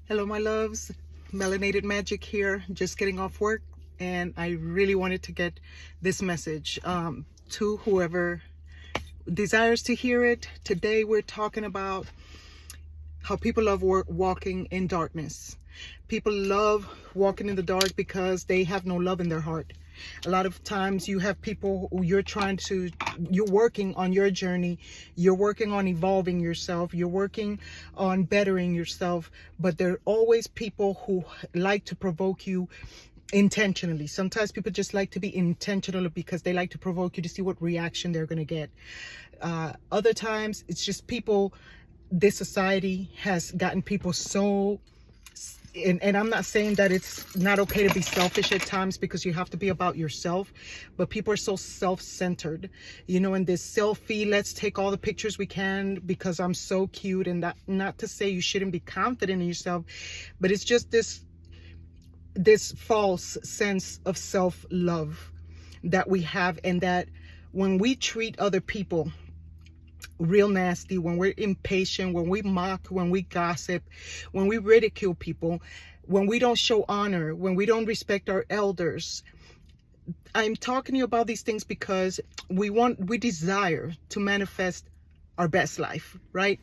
Hello, my loves. Melanated Magic here, just getting off work, and I really wanted to get this message to whoever desires to hear it. Today, we're talking about how people love walking in darkness. People love walking in the dark because they have no love in their heart. A lot of times you have people who you're working on your journey, you're working on evolving yourself, you're working on bettering yourself, but there are always people who like to provoke you intentionally. Sometimes people just like to be intentional because they like to provoke you to see what reaction they're going to get. Other times it's just people, this society has gotten people so, and I'm not saying that it's not okay to be selfish at times, because you have to be about yourself, but people are so self-centered, in this selfie, let's take all the pictures we can because I'm so cute. And that, not to say you shouldn't be confident in yourself, but it's just this false sense of self-love that we have, and that when we treat other people real nasty, when we're impatient, when we mock, when we gossip, when we ridicule people, when we don't show honor, when we don't respect our elders. I'm talking to you about these things because we desire to manifest our best life, right?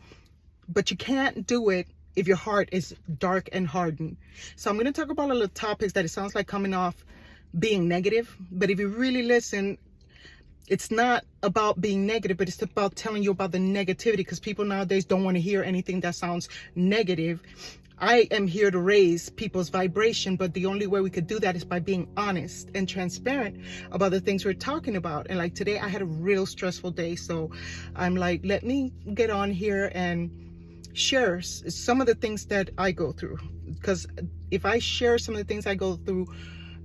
But you can't do it if your heart is dark and hardened. So I'm going to talk about a little topics that it sounds like coming off being negative, but if you really listen, it's not about being negative, but it's about telling you about the negativity, because people nowadays don't want to hear anything that sounds negative. I am here to raise people's vibration, but the only way we could do that is by being honest and transparent about the things we're talking about. And like today, I had a real stressful day. So I'm like, let me get on here and share some of the things that I go through. Because if I share some of the things I go through,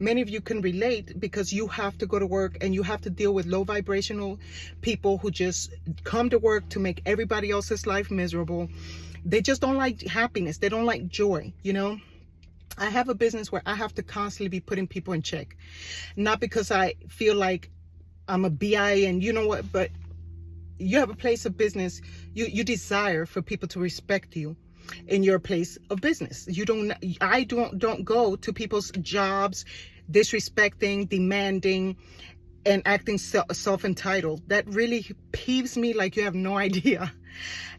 many of you can relate, because you have to go to work and you have to deal with low vibrational people who just come to work to make everybody else's life miserable. They just don't like happiness. They don't like joy. I have a business where I have to constantly be putting people in check, not because I feel like I'm a BI and you know what, but you have a place of business. You desire for people to respect you in your place of business. I don't go to people's jobs disrespecting, demanding, and acting self-entitled. That really peeves me like you have no idea.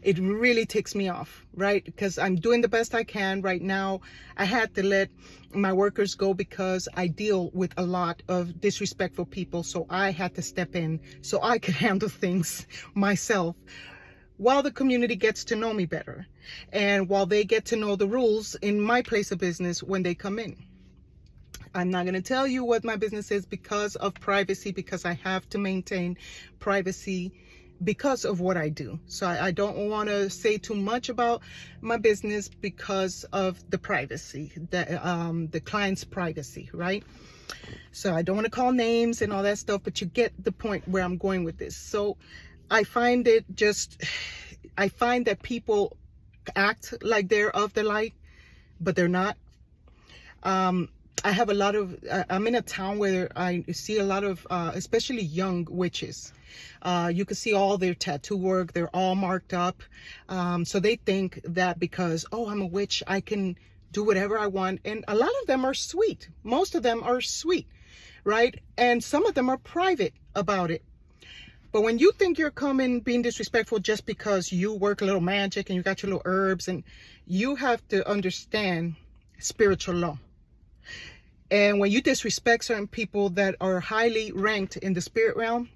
It really ticks me off, right? Because I'm doing the best I can right now. I had to let my workers go because I deal with a lot of disrespectful people, so I had to step in so I could handle things myself, while the community gets to know me better, and while they get to know the rules in my place of business when they come in. I'm not going to tell you what my business is because of privacy, because I have to maintain privacy because of what I do. So I don't want to say too much about my business because of the privacy, the client's privacy, right? So I don't want to call names and all that stuff, but you get the point where I'm going with this. So I find that people act like they're of the light, but they're not. I'm in a town where I see a lot of, especially young witches. You can see all their tattoo work. They're all marked up. So they think that because, oh, I'm a witch, I can do whatever I want. And a lot of them are sweet. Most of them are sweet, right? And some of them are private about it. But when you think you're being disrespectful just because you work a little magic and you got your little herbs, and you have to understand spiritual law. And when you disrespect certain people that are highly ranked in the spirit realm,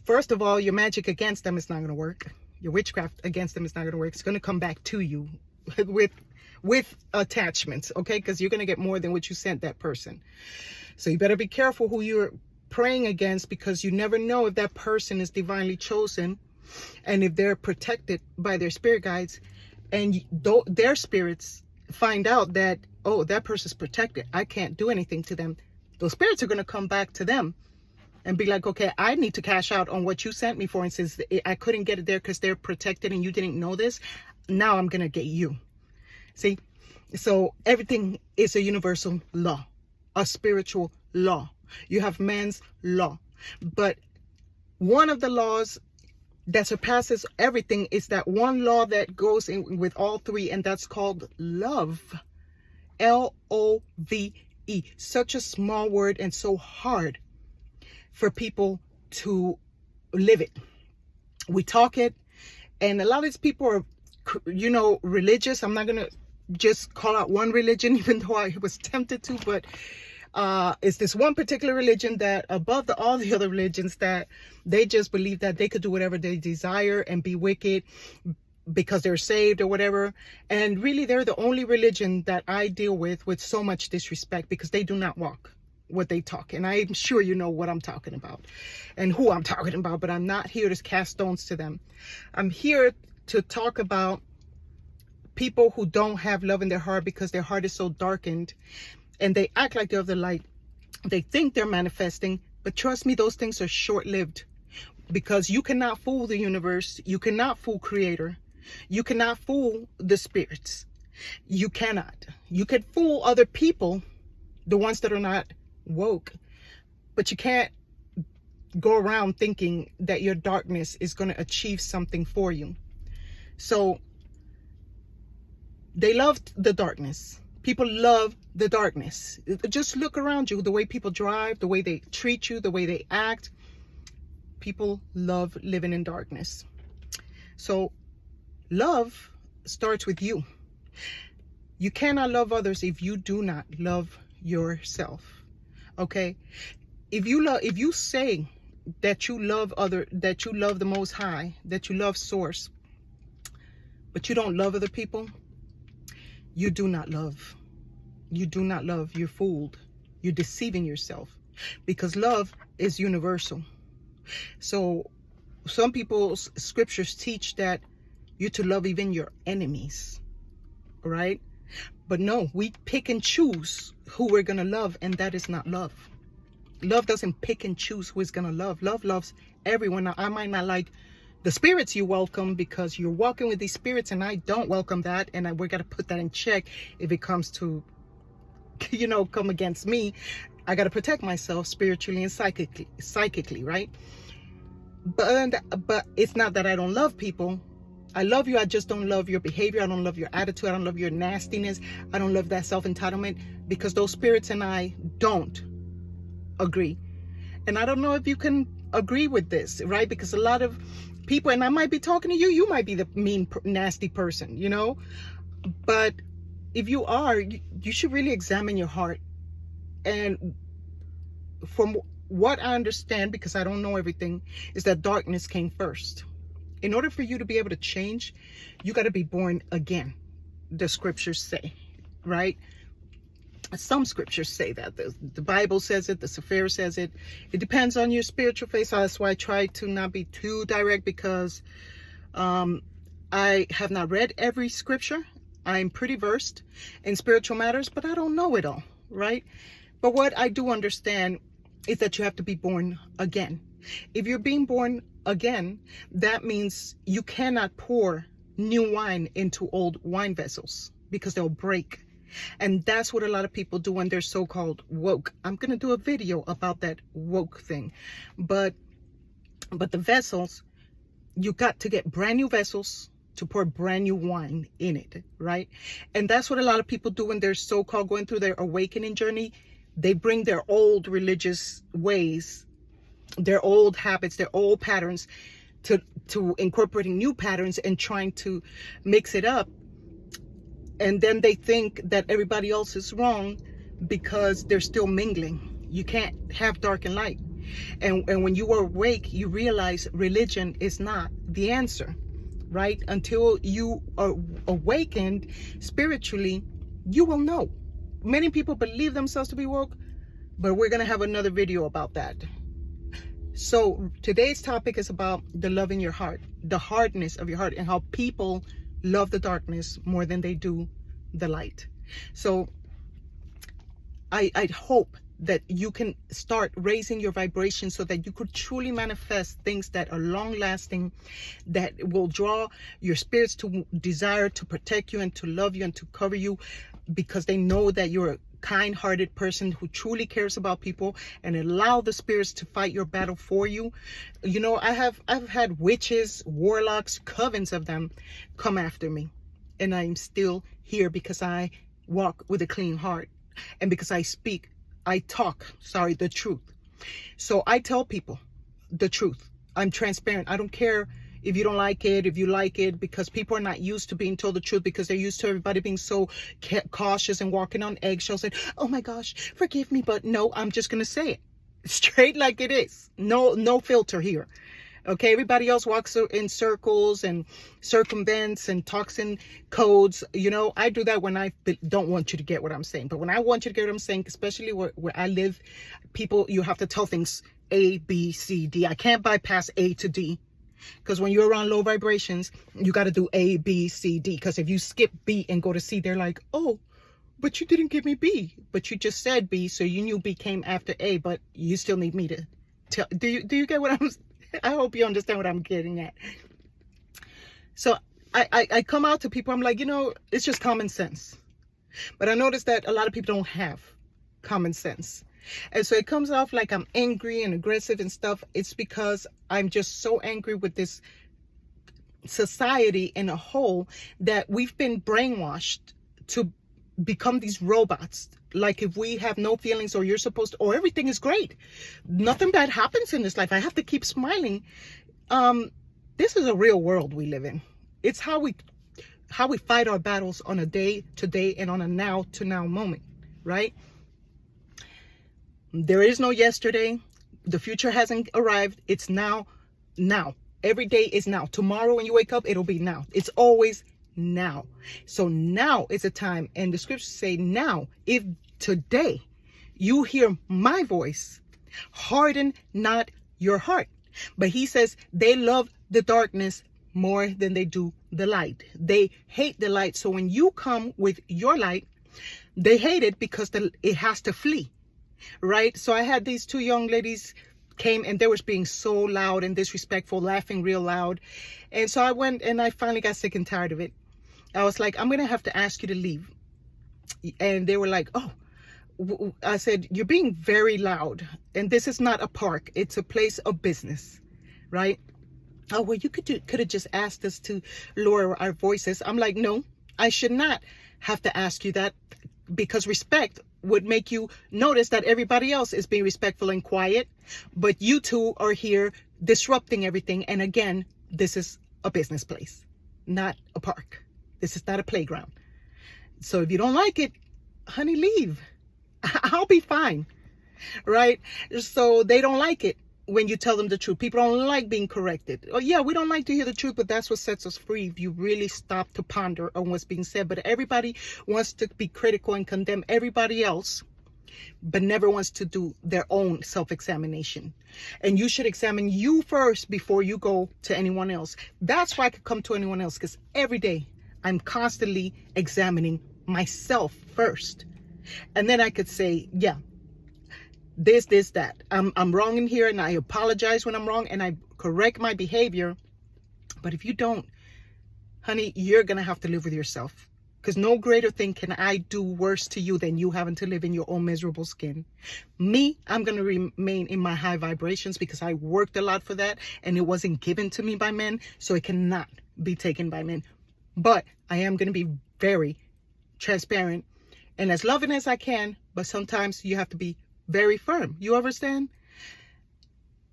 first of all, your magic against them is not going to work. Your witchcraft against them is not going to work. It's going to come back to you with attachments, okay? Because you're going to get more than what you sent that person. So you better be careful who you're praying against, because you never know if that person is divinely chosen and if they're protected by their spirit guides, and their spirits find out that, oh, that person's protected, I can't do anything to them. Those spirits are going to come back to them and be like, okay, I need to cash out on what you sent me for. And since I couldn't get it there because they're protected and you didn't know this, now I'm going to get you. See? So everything is a universal law, a spiritual law. You have man's law. But one of the laws that surpasses everything is that one law that goes in with all three, and that's called love. L-O-V-E. Such a small word and so hard for people to live it. We talk it, and a lot of these people are, religious. I'm not going to just call out one religion, even though I was tempted to, but it's this one particular religion that above all the other religions, that they just believe that they could do whatever they desire and be wicked because they're saved or whatever. And really, they're the only religion that I deal with so much disrespect, because they do not walk what they talk. And I'm sure you know what I'm talking about and who I'm talking about, but I'm not here to cast stones to them. I'm here to talk about people who don't have love in their heart because their heart is so darkened, and they act like they're of the light. They think they're manifesting, but trust me, those things are short-lived, because you cannot fool the universe. You cannot fool Creator. You cannot fool the spirits. You cannot. You can fool other people, the ones that are not woke, but you can't go around thinking that your darkness is going to achieve something for you. So they loved the darkness. People love the darkness. Just look around you, the way people drive, the way they treat you, the way they act. People love living in darkness. So love starts with you. You cannot love others if you do not love yourself. Okay? If you say that you love the Most High, that you love Source, but you don't love other people, you do not love. You do not love. You're fooled. You're deceiving yourself, because love is universal. So some people's scriptures teach that you're to love even your enemies, right? But no, we pick and choose who we're going to love, and that is not love. Love doesn't pick and choose who is going to love. Love loves everyone. Now, I might not like the spirits you welcome, because you're walking with these spirits, and I don't welcome that, and we're going to put that in check. If it comes to, come against me, I got to protect myself spiritually and psychically, right? But it's not that I don't love people. I love you. I just don't love your behavior. I don't love your attitude. I don't love your nastiness. I don't love that self-entitlement, because those spirits and I don't agree. And I don't know if you can agree with this, right? Because a lot of people, and I might be talking to you, you might be the mean, nasty person, but if you are, you should really examine your heart. And from what I understand, because I don't know everything, is that darkness came first. In order for you to be able to change, you got to be born again, the scriptures say, right? Some scriptures say that. The Bible says it, the Sefer says it. It depends on your spiritual faith. So that's why I try to not be too direct, because I have not read every scripture. I'm pretty versed in spiritual matters, but I don't know it all, right? But what I do understand is that you have to be born again. If you're being born again, that means you cannot pour new wine into old wine vessels, because they'll break. And that's what a lot of people do when they're so-called woke. I'm going to do a video about that woke thing. But the vessels, you got to get brand new vessels to pour brand new wine in it, right? And that's what a lot of people do when they're so-called going through their awakening journey. They bring their old religious ways, their old habits, their old patterns to incorporating new patterns and trying to mix it up. And then they think that everybody else is wrong because they're still mingling. You can't have dark and light. And when you are awake, you realize religion is not the answer, right? Until you are awakened spiritually, you will know. Many people believe themselves to be woke, but we're going to have another video about that. So today's topic is about the love in your heart, the hardness of your heart, and how people love the darkness more than they do the light. So I hope that you can start raising your vibration so that you could truly manifest things that are long lasting, that will draw your spirits to desire to protect you and to love you and to cover you, because they know that you're a kind-hearted person who truly cares about people, and allow the spirits to fight your battle for you. You know, I've had witches, warlocks, covens of them come after me, and I'm still here because I walk with a clean heart, and because I talk the truth. So I tell people the truth. I'm transparent. I don't care if you don't like it, if you like it, because people are not used to being told the truth, because they're used to everybody being so cautious and walking on eggshells and, oh my gosh, forgive me, but no, I'm just going to say it straight like it is. No filter here. Okay, everybody else walks in circles and circumvents and talks in codes. You know, I do that when I don't want you to get what I'm saying. But when I want you to get what I'm saying, especially where I live, people, you have to tell things A, B, C, D. I can't bypass A to D. Because when you're around low vibrations, you got to do A, B, C, D. Because if you skip B and go to C, they're like, oh, but you didn't give me B. But you just said B, so you knew B came after A. But you still need me to tell. Do you get what I'm? I hope you understand what I'm getting at. So I come out to people. I'm like, you know, it's just common sense. But I noticed that a lot of people don't have common sense. And so it comes off like I'm angry and aggressive and stuff. It's because I'm just so angry with this society in a whole that we've been brainwashed to become these robots. Like if we have no feelings, or you're supposed to, or everything is great, nothing bad happens in this life, I have to keep smiling. This is a real world we live in. It's how we fight our battles on a day to day and on a now to now moment, right? There is no yesterday. The future hasn't arrived. It's now. Every day is now. Tomorrow when you wake up, it'll be now. It's always now. So now is a time. And the scriptures say now, if today you hear my voice, harden not your heart. But he says they love the darkness more than they do the light. They hate the light. So when you come with your light, they hate it because it has to flee. Right? So I had these two young ladies came, and they were being so loud and disrespectful, laughing real loud. And so I went, and I finally got sick and tired of it. I was like, I'm going to have to ask you to leave. And they were like, oh, I said, you're being very loud, and this is not a park. It's a place of business, right? Oh, well, you could have just asked us to lower our voices. I'm like, no, I should not have to ask you that, because respect would make you notice that everybody else is being respectful and quiet, but you two are here disrupting everything. And again, this is a business place, not a park. This is not a playground. So if you don't like it, honey, leave. I'll be fine, right? So they don't like it when you tell them the truth. People don't like being corrected. Oh yeah, we don't like to hear the truth, but that's what sets us free if you really stop to ponder on what's being said. But everybody wants to be critical and condemn everybody else, but never wants to do their own self-examination. And you should examine you first before you go to anyone else. That's why I could come to anyone else, because every day I'm constantly examining myself first. And then I could say, yeah, this, that. I'm wrong in here, and I apologize when I'm wrong, and I correct my behavior. But if you don't, honey, you're going to have to live with yourself, because no greater thing can I do worse to you than you having to live in your own miserable skin. Me, I'm going to remain in my high vibrations because I worked a lot for that, and it wasn't given to me by men, so it cannot be taken by men. But I am going to be very transparent and as loving as I can, but sometimes you have to be very firm. You understand?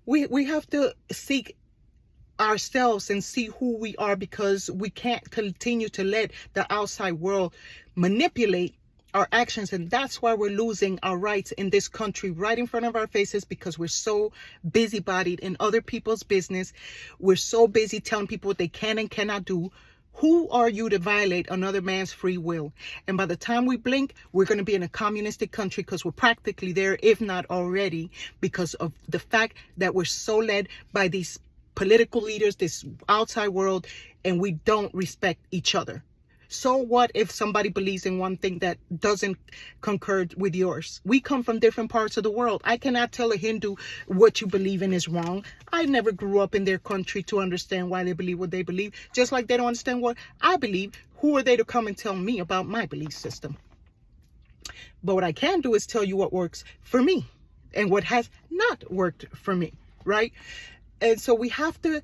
We have to seek ourselves and see who we are, because we can't continue to let the outside world manipulate our actions. And that's why we're losing our rights in this country right in front of our faces, because we're so busybodied in other people's business. We're so busy telling people what they can and cannot do. Who are you to violate another man's free will? And by the time we blink, we're going to be in a communistic country, because we're practically there, if not already, because of the fact that we're so led by these political leaders, this outside world, and we don't respect each other. So what if somebody believes in one thing that doesn't concur with yours? We come from different parts of the world. I cannot tell a Hindu what you believe in is wrong. I never grew up in their country to understand why they believe what they believe. Just like they don't understand what I believe. Who are they to come and tell me about my belief system? But what I can do is tell you what works for me and what has not worked for me, right? And so we have to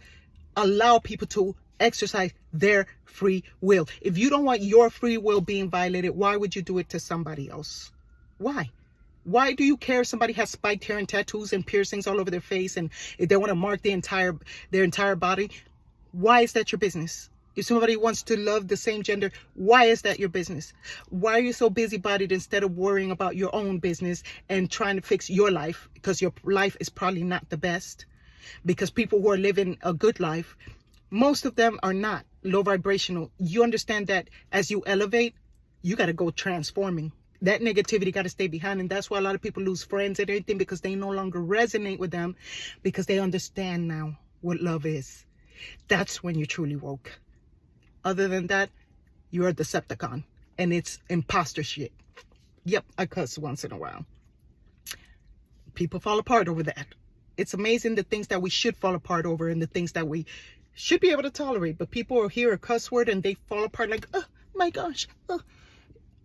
allow people to exercise their free will. If you don't want your free will being violated, why would you do it to somebody else? Why? Why do you care if somebody has spiked hair and tattoos and piercings all over their face, and if they want to mark their entire body? Why is that your business? If somebody wants to love the same gender, why is that your business? Why are you so busybodied instead of worrying about your own business and trying to fix your life? Because your life is probably not the best. Because people who are living a good life, most of them are not low vibrational. You understand that as you elevate, you got to go transforming. That negativity got to stay behind. And that's why a lot of people lose friends and everything, because they no longer resonate with them, because they understand now what love is. That's when you truly woke. Other than that, you're a Decepticon, and it's imposter shit. Yep, I cuss once in a while. People fall apart over that. It's amazing the things that we should fall apart over and the things that we should be able to tolerate. But people will hear a cuss word and they fall apart like, oh my gosh,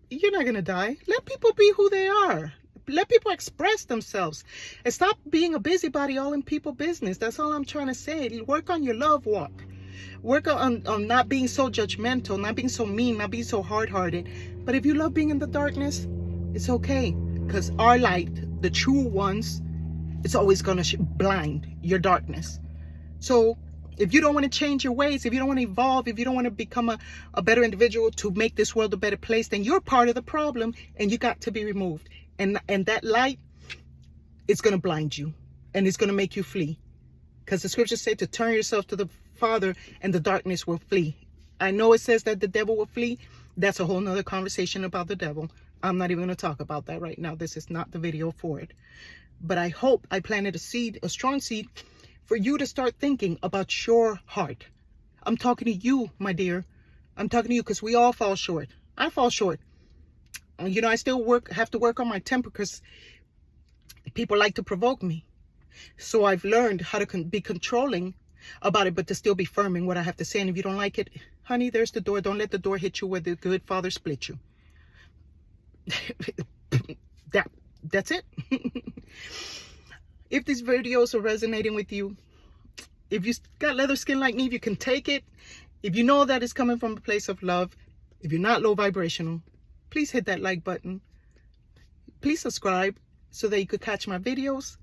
you're not going to die. Let people be who they are. Let people express themselves. And stop being a busybody all in people's business. That's all I'm trying to say. Work on your love walk. Work on not being so judgmental, not being so mean, not being so hard-hearted. But if you love being in the darkness, it's okay. Because our light, the true ones, it's always going to blind your darkness. So if you don't want to change your ways, if you don't want to evolve, if you don't want to become a better individual to make this world a better place, then you're part of the problem and you got to be removed. And that light is going to blind you and it's going to make you flee. Because the scriptures say to turn yourself to the Father and the darkness will flee. I know it says that the devil will flee. That's a whole nother conversation about the devil. I'm not even going to talk about that right now. This is not the video for it. But I hope I planted a seed, a strong seed, for you to start thinking about your heart. I'm talking to you, my dear. I'm talking to you because we all fall short. I fall short. You know, I still have to work on my temper because people like to provoke me. So I've learned how to be controlling about it, but to still be firm in what I have to say. And if you don't like it, honey, there's the door. Don't let the door hit you where the good Father split you. That's it. If these videos are resonating with you, if you got leather skin like me, if you can take it, if you know that it's coming from a place of love, if you're not low vibrational, please hit that like button. Please subscribe so that you could catch my videos.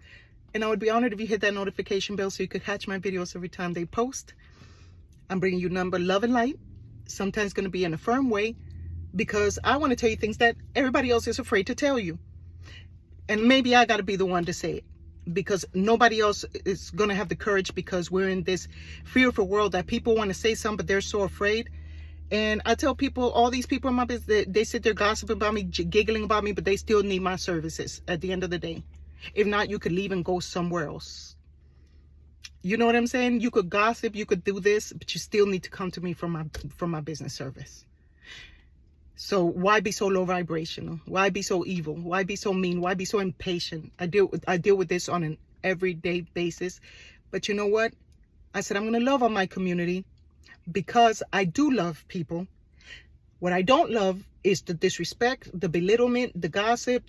And I would be honored if you hit that notification bell so you could catch my videos every time they post. I'm bringing you number love and light. Sometimes going to be in a firm way because I want to tell you things that everybody else is afraid to tell you. And maybe I got to be the one to say it because nobody else is going to have the courage because we're in this fearful world that people want to say something, but they're so afraid. And I tell people, all these people in my business, they sit there gossiping about me, giggling about me, but they still need my services at the end of the day. If not, you could leave and go somewhere else. You know what I'm saying? You could gossip, you could do this, but you still need to come to me for my business service. So why be so low vibrational? Why be so evil? Why be so mean? Why be so impatient? I deal with this on an everyday basis. But you know what? I said I'm going to love on my community because I do love people. What I don't love is the disrespect, the belittlement, the gossip,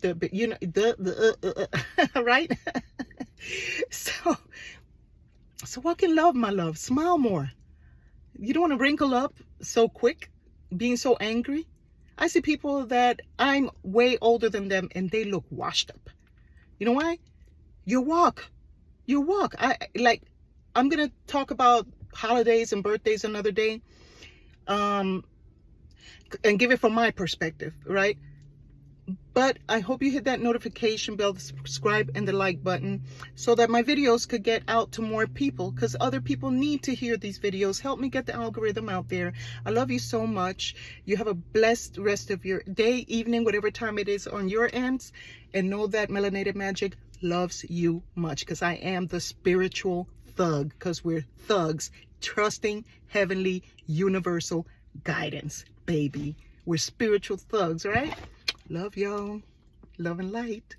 right? So what can love, my love? Smile more. You don't want to wrinkle up so quick, being so angry. I see people that I'm way older than them and they look washed up. You know why? Your walk. I'm going to talk about holidays and birthdays another day. And give it from my perspective, right? But I hope you hit that notification bell, the subscribe and the like button so that my videos could get out to more people because other people need to hear these videos. Help me get the algorithm out there. I love you so much. You have a blessed rest of your day, evening, whatever time it is on your ends. And know that Melanated Magic loves you much because I am the spiritual thug because we're thugs trusting heavenly universal guidance, baby. We're spiritual thugs, right? Love y'all. Love and light.